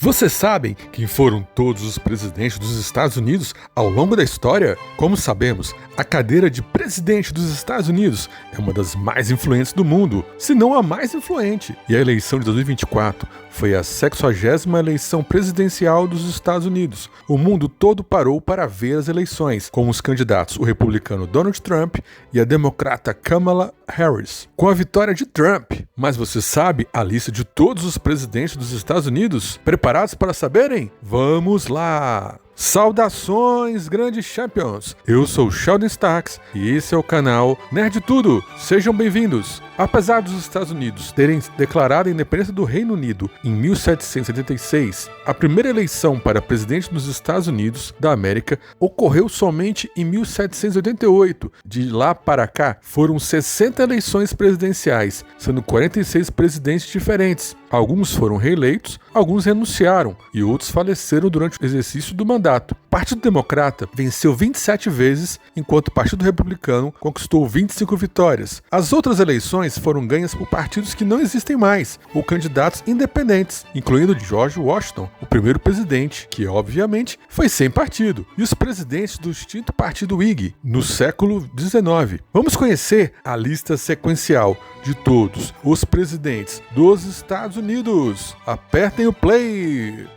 Vocês sabem quem foram todos os presidentes dos Estados Unidos ao longo da história? Como sabemos, a cadeira de presidente dos Estados Unidos é uma das mais influentes do mundo, se não a mais influente. E a eleição de 2024 foi a 60ª eleição presidencial dos Estados Unidos. O mundo todo parou para ver as eleições, com os candidatos o republicano Donald Trump e a democrata Kamala Harris. Com a vitória de Trump, mas você sabe a lista de todos os presidentes dos Estados Unidos? Preparados para saberem? Vamos lá! Saudações, grandes champions! Eu sou o Sheldon Starks e esse é o canal Nerd Tudo. Sejam bem-vindos! Apesar dos Estados Unidos terem declarado a independência do Reino Unido em 1776, a primeira eleição para presidente dos Estados Unidos da América ocorreu somente em 1788. De lá para cá, foram 60 eleições presidenciais, sendo 46 presidentes diferentes. Alguns foram reeleitos, alguns renunciaram e outros faleceram durante o exercício do mandato. O Partido Democrata venceu 27 vezes, enquanto o Partido Republicano conquistou 25 vitórias. As outras eleições foram ganhas por partidos que não existem mais, ou candidatos independentes, incluindo George Washington, o primeiro presidente, que obviamente foi sem partido, e os presidentes do extinto Partido Whig, no século XIX. Vamos conhecer a lista sequencial de todos os presidentes dos Estados Unidos. Apertem o play!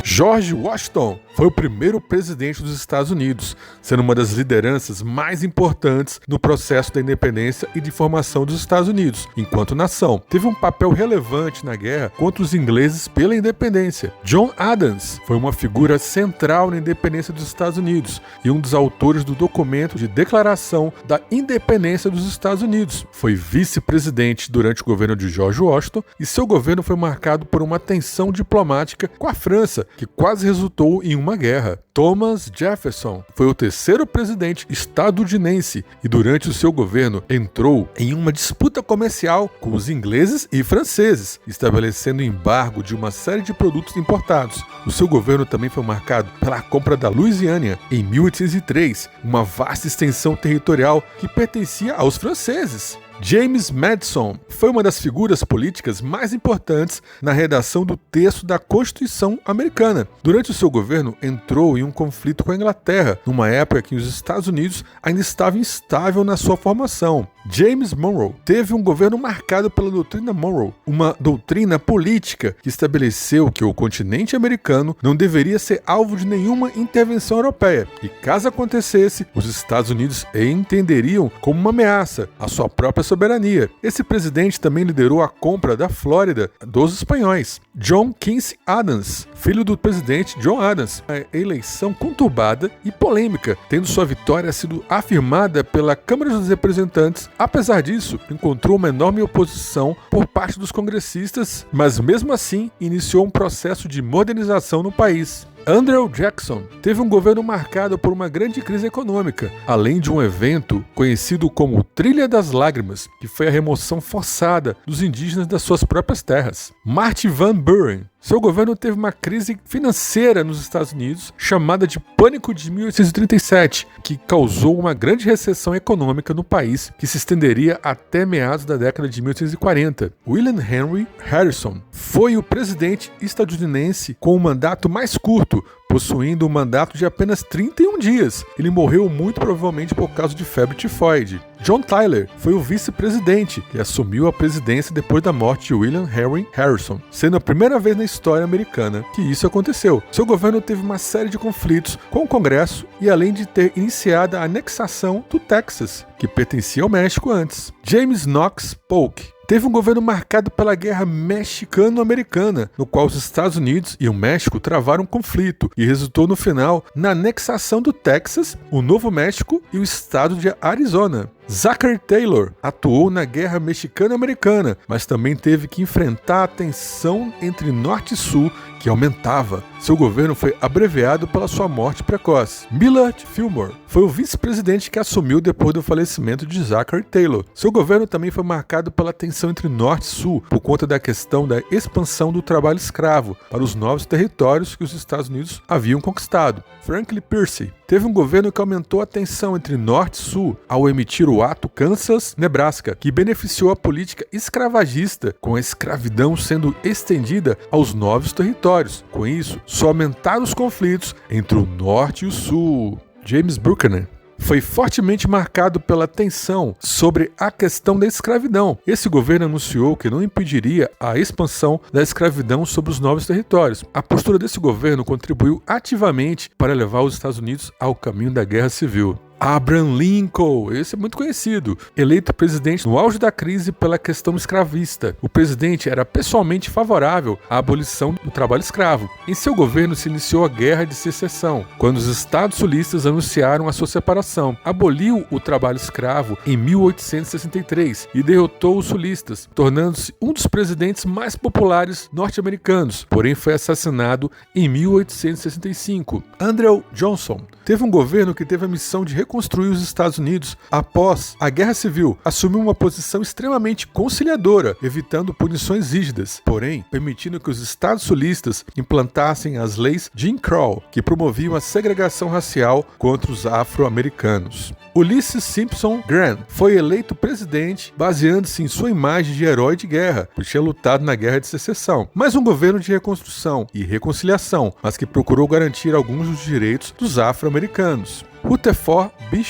George Washington foi o primeiro presidente dos Estados Unidos, sendo uma das lideranças mais importantes no processo da independência e de formação dos Estados Unidos, enquanto nação. Teve um papel relevante na guerra contra os ingleses pela independência. John Adams foi uma figura central na independência dos Estados Unidos e um dos autores do documento de declaração da independência dos Estados Unidos. Foi vice-presidente durante o governo de George Washington e seu governo foi marcado por uma tensão diplomática com a França, que quase resultou em uma guerra. Thomas Jefferson foi o terceiro presidente estadunidense e durante o seu governo entrou em uma disputa comercial com os ingleses e franceses, estabelecendo embargo de uma série de produtos importados. O seu governo também foi marcado pela compra da Louisiana em 1803, uma vasta extensão territorial que pertencia aos franceses. James Madison foi uma das figuras políticas mais importantes na redação do texto da Constituição americana. Durante o seu governo, entrou em um conflito com a Inglaterra, numa época que os Estados Unidos ainda estavam instável na sua formação. James Monroe teve um governo marcado pela doutrina Monroe, uma doutrina política que estabeleceu que o continente americano não deveria ser alvo de nenhuma intervenção europeia, e caso acontecesse, os Estados Unidos entenderiam como uma ameaça à sua própria soberania. Esse presidente também liderou a compra da Flórida dos espanhóis. John Quincy Adams, filho do presidente John Adams, a eleição conturbada e polêmica, tendo sua vitória sido afirmada pela Câmara dos Representantes. Apesar disso, encontrou uma enorme oposição por parte dos congressistas, mas mesmo assim iniciou um processo de modernização no país. Andrew Jackson teve um governo marcado por uma grande crise econômica, além de um evento conhecido como Trilha das Lágrimas, que foi a remoção forçada dos indígenas das suas próprias terras. Martin Van Buren. Seu governo teve uma crise financeira nos Estados Unidos, chamada de Pânico de 1837, que causou uma grande recessão econômica no país, que se estenderia até meados da década de 1840. William Henry Harrison foi o presidente estadunidense com o mandato mais curto, possuindo um mandato de apenas 31 dias. Ele morreu muito provavelmente por causa de febre tifoide. John Tyler foi o vice-presidente que assumiu a presidência depois da morte de William Henry Harrison, sendo a primeira vez na história americana que isso aconteceu. Seu governo teve uma série de conflitos com o Congresso e além de ter iniciado a anexação do Texas, que pertencia ao México antes. James Knox Polk teve um governo marcado pela Guerra Mexicano-Americana, no qual os Estados Unidos e o México travaram um conflito e resultou no final na anexação do Texas, o Novo México e o estado de Arizona. Zachary Taylor atuou na Guerra Mexicano-Americana, mas também teve que enfrentar a tensão entre Norte e Sul, que aumentava. Seu governo foi abreviado pela sua morte precoce. Millard Fillmore foi o vice-presidente que assumiu depois do falecimento de Zachary Taylor. Seu governo também foi marcado pela tensão entre Norte e Sul, por conta da questão da expansão do trabalho escravo para os novos territórios que os Estados Unidos haviam conquistado. Franklin Pierce teve um governo que aumentou a tensão entre Norte e Sul ao emitir o o Ato Kansas-Nebraska, que beneficiou a política escravagista, com a escravidão sendo estendida aos novos territórios. Com isso, só aumentaram os conflitos entre o Norte e o Sul. James Buchanan foi fortemente marcado pela tensão sobre a questão da escravidão. Esse governo anunciou que não impediria a expansão da escravidão sobre os novos territórios. A postura desse governo contribuiu ativamente para levar os Estados Unidos ao caminho da Guerra Civil. Abraham Lincoln, esse é muito conhecido, eleito presidente no auge da crise pela questão escravista. O presidente era pessoalmente favorável à abolição do trabalho escravo. Em seu governo se iniciou a Guerra de Secessão, quando os estados sulistas anunciaram a sua separação. Aboliu o trabalho escravo em 1863 e derrotou os sulistas, tornando-se um dos presidentes mais populares norte-americanos, porém foi assassinado em 1865. Andrew Johnson teve um governo que teve a missão de reconstruir os Estados Unidos após a Guerra Civil. Assumiu uma posição extremamente conciliadora, evitando punições rígidas, porém permitindo que os estados sulistas implantassem as leis Jim Crow, que promoviam a segregação racial contra os afro-americanos. Ulysses Simpson Grant foi eleito presidente baseando-se em sua imagem de herói de guerra, por ter lutado na Guerra de Secessão. Mais um governo de reconstrução e reconciliação, mas que procurou garantir alguns dos direitos dos afro-americanos. Rutherford B.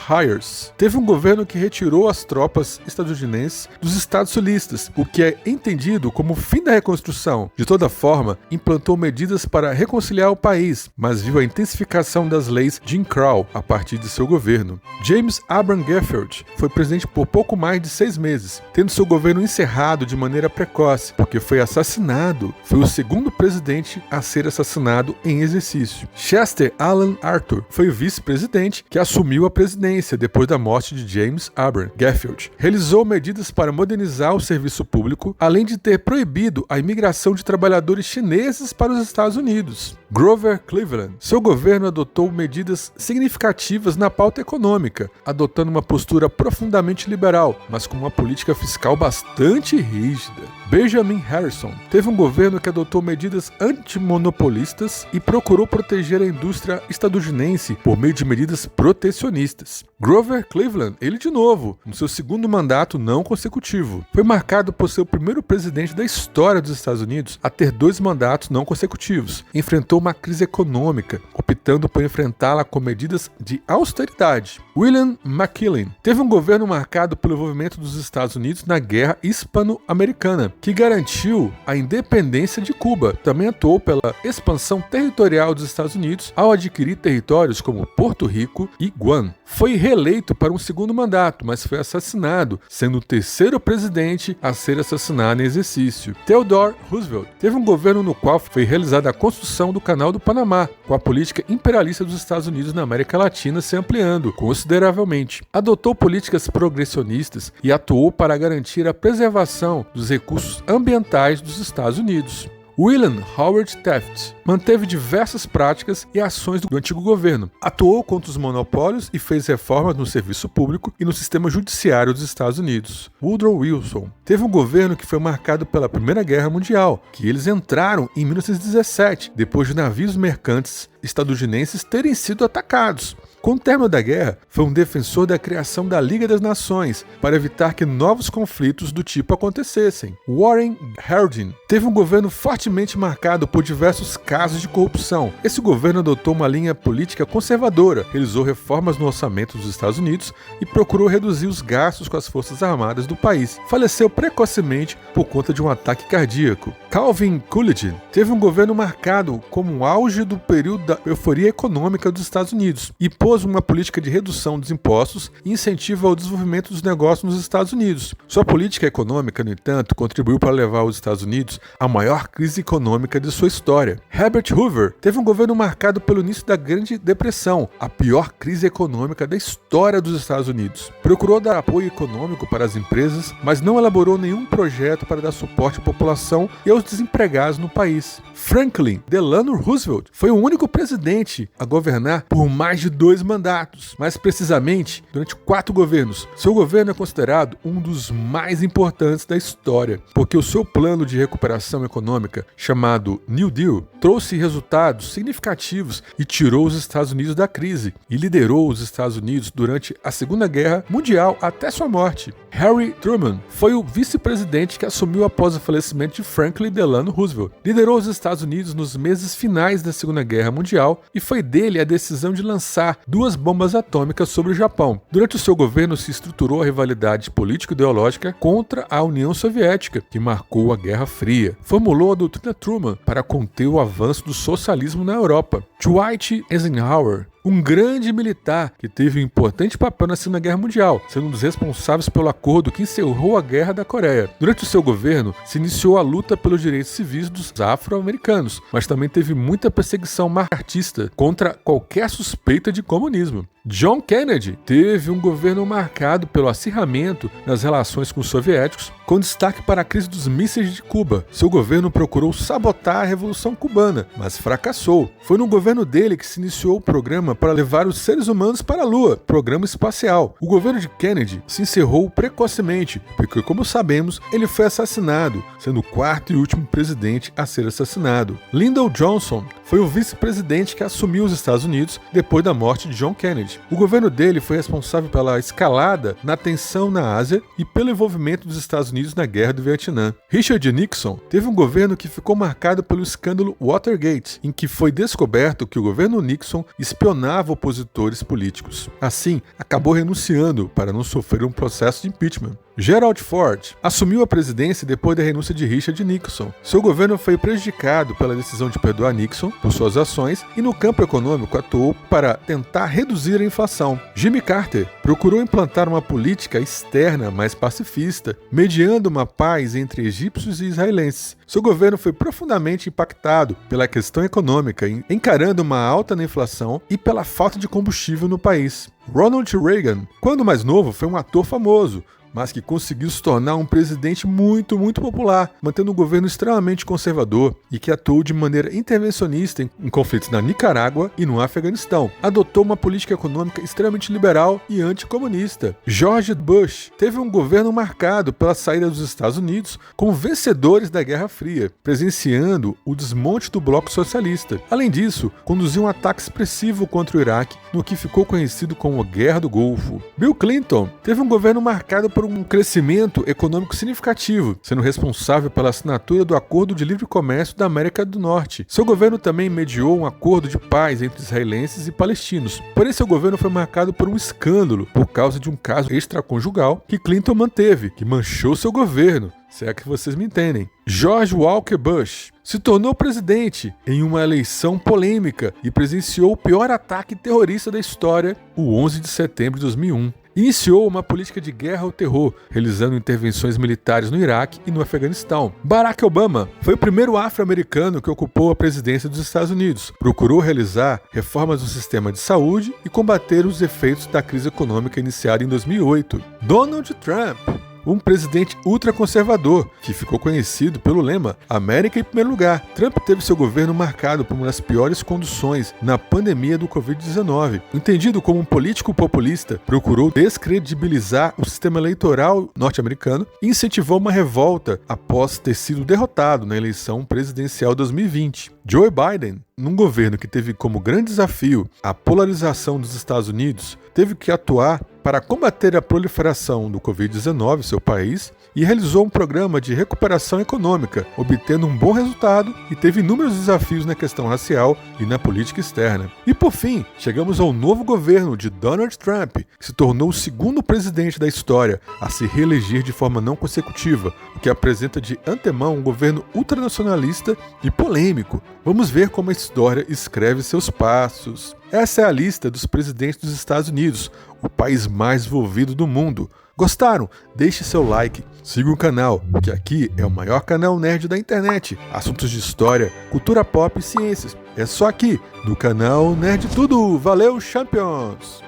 Hayes teve um governo que retirou as tropas estadunidenses dos estados sulistas, o que é entendido como o fim da reconstrução. De toda forma, implantou medidas para reconciliar o país, mas viu a intensificação das leis Jim Crow a partir de seu governo. James Abraham Garfield foi presidente por pouco mais de 6 meses, tendo seu governo encerrado de maneira precoce, porque foi assassinado. Foi o segundo presidente a ser assassinado em exercício. Chester Alan Arthur foi o vice-presidente que assumiu a presidência depois da morte de James Abraham Garfield. Realizou medidas para modernizar o serviço público, além de ter proibido a imigração de trabalhadores chineses para os Estados Unidos. Grover Cleveland. Seu governo adotou medidas significativas na pauta econômica, adotando uma postura profundamente liberal, mas com uma política fiscal bastante rígida. Benjamin Harrison teve um governo que adotou medidas antimonopolistas e procurou proteger a indústria estadunidense por meio de medidas protecionistas. Grover Cleveland, ele de novo, no seu segundo mandato não consecutivo, foi marcado por ser o primeiro presidente da história dos Estados Unidos a ter 2 mandatos não consecutivos. Enfrentou uma crise econômica, optando por enfrentá-la com medidas de austeridade. William McKinley teve um governo marcado pelo envolvimento dos Estados Unidos na Guerra Hispano-Americana, que garantiu a independência de Cuba. Também atuou pela expansão territorial dos Estados Unidos ao adquirir territórios como Porto Rico e Guam. Foi reeleito para um segundo mandato, mas foi assassinado, sendo o terceiro presidente a ser assassinado em exercício. Theodore Roosevelt teve um governo no qual foi realizada a construção do Canal do Panamá, com a política imperialista dos Estados Unidos na América Latina se ampliando consideravelmente. Adotou políticas progressionistas e atuou para garantir a preservação dos recursos ambientais dos Estados Unidos. William Howard Taft manteve diversas práticas e ações do antigo governo. Atuou contra os monopólios e fez reformas no serviço público e no sistema judiciário dos Estados Unidos. Woodrow Wilson teve um governo que foi marcado pela Primeira Guerra Mundial, que eles entraram em 1917, depois de navios mercantes estadunidenses terem sido atacados. Com o término da guerra, foi um defensor da criação da Liga das Nações para evitar que novos conflitos do tipo acontecessem. Warren Harding teve um governo fortemente marcado por diversos casos de corrupção. Esse governo adotou uma linha política conservadora, realizou reformas no orçamento dos Estados Unidos e procurou reduzir os gastos com as forças armadas do país. Faleceu precocemente por conta de um ataque cardíaco. Calvin Coolidge teve um governo marcado como um auge do período da euforia econômica dos Estados Unidos e pôs uma política de redução dos impostos e incentivo ao desenvolvimento dos negócios nos Estados Unidos. Sua política econômica, no entanto, contribuiu para levar os Estados Unidos à maior crise econômica de sua história. Herbert Hoover teve um governo marcado pelo início da Grande Depressão, a pior crise econômica da história dos Estados Unidos. Procurou dar apoio econômico para as empresas, mas não elaborou nenhum projeto para dar suporte à população e aos aos desempregados no país. Franklin Delano Roosevelt foi o único presidente a governar por mais de 2 mandatos, mais precisamente durante 4 governos. Seu governo é considerado um dos mais importantes da história, porque o seu plano de recuperação econômica, chamado New Deal, trouxe resultados significativos e tirou os Estados Unidos da crise, e liderou os Estados Unidos durante a Segunda Guerra Mundial até sua morte. Harry Truman foi o vice-presidente que assumiu após o falecimento de Franklin Delano Roosevelt. Liderou os Estados Unidos nos meses finais da Segunda Guerra Mundial e foi dele a decisão de lançar 2 bombas atômicas sobre o Japão. Durante o seu governo se estruturou a rivalidade político-ideológica contra a União Soviética, que marcou a Guerra Fria. Formulou a doutrina Truman para conter o avanço do socialismo na Europa. Dwight Eisenhower, um grande militar que teve um importante papel na Segunda Guerra Mundial, sendo um dos responsáveis pelo acordo que encerrou a Guerra da Coreia. Durante o seu governo, se iniciou a luta pelos direitos civis dos afro-americanos, mas também teve muita perseguição macartista contra qualquer suspeita de comunismo. John Kennedy teve um governo marcado pelo acirramento nas relações com os soviéticos, com destaque para a crise dos mísseis de Cuba. Seu governo procurou sabotar a Revolução Cubana, mas fracassou. Foi no governo dele que se iniciou o programa para levar os seres humanos para a Lua, programa espacial. O governo de Kennedy se encerrou precocemente, porque, como sabemos, ele foi assassinado, sendo o 4º e último presidente a ser assassinado. Lyndon Johnson foi o vice-presidente que assumiu os Estados Unidos depois da morte de John Kennedy. O governo dele foi responsável pela escalada na tensão na Ásia e pelo envolvimento dos Estados Unidos na Guerra do Vietnã. Richard Nixon teve um governo que ficou marcado pelo escândalo Watergate, em que foi descoberto que o governo Nixon espionava opositores políticos. Assim, acabou renunciando para não sofrer um processo de impeachment. Gerald Ford assumiu a presidência depois da renúncia de Richard Nixon. Seu governo foi prejudicado pela decisão de perdoar Nixon por suas ações e no campo econômico atuou para tentar reduzir a inflação. Jimmy Carter procurou implantar uma política externa mais pacifista, mediando uma paz entre egípcios e israelenses. Seu governo foi profundamente impactado pela questão econômica, encarando uma alta na inflação e pela falta de combustível no país. Ronald Reagan, quando mais novo, foi um ator famoso, mas que conseguiu se tornar um presidente muito popular, mantendo um governo extremamente conservador e que atuou de maneira intervencionista em conflitos na Nicarágua e no Afeganistão. Adotou uma política econômica extremamente liberal e anticomunista. George Bush teve um governo marcado pela saída dos Estados Unidos como vencedores da Guerra Fria, presenciando o desmonte do bloco socialista. Além disso, conduziu um ataque expressivo contra o Iraque, no que ficou conhecido como a Guerra do Golfo. Bill Clinton teve um governo marcado por um crescimento econômico significativo, sendo responsável pela assinatura do Acordo de Livre Comércio da América do Norte. Seu governo também mediou um acordo de paz entre israelenses e palestinos. Porém, seu governo foi marcado por um escândalo por causa de um caso extraconjugal que Clinton manteve, que manchou seu governo, se é que vocês me entendem. George Walker Bush se tornou presidente em uma eleição polêmica e presenciou o pior ataque terrorista da história, o 11 de setembro de 2001. Iniciou uma política de guerra ao terror, realizando intervenções militares no Iraque e no Afeganistão. Barack Obama foi o primeiro afro-americano que ocupou a presidência dos Estados Unidos. Procurou realizar reformas no sistema de saúde e combater os efeitos da crise econômica iniciada em 2008. Donald Trump, um presidente ultraconservador, que ficou conhecido pelo lema América em primeiro lugar. Trump teve seu governo marcado por uma das piores conduções na pandemia do Covid-19. Entendido como um político populista, procurou descredibilizar o sistema eleitoral norte-americano e incentivou uma revolta após ter sido derrotado na eleição presidencial 2020. Joe Biden, num governo que teve como grande desafio a polarização dos Estados Unidos, teve que atuar para combater a proliferação do Covid-19 em seu país e realizou um programa de recuperação econômica, obtendo um bom resultado e teve inúmeros desafios na questão racial e na política externa. E por fim, chegamos ao novo governo de Donald Trump, que se tornou o segundo presidente da história a se reeleger de forma não consecutiva, o que apresenta de antemão um governo ultranacionalista e polêmico. Vamos ver como a história escreve seus passos. Essa é a lista dos presidentes dos Estados Unidos, o país mais envolvido do mundo. Gostaram? Deixe seu like, siga o canal, que aqui é o maior canal nerd da internet. Assuntos de história, cultura pop e ciências. É só aqui, no canal Nerd Tudo. Valeu, Champions!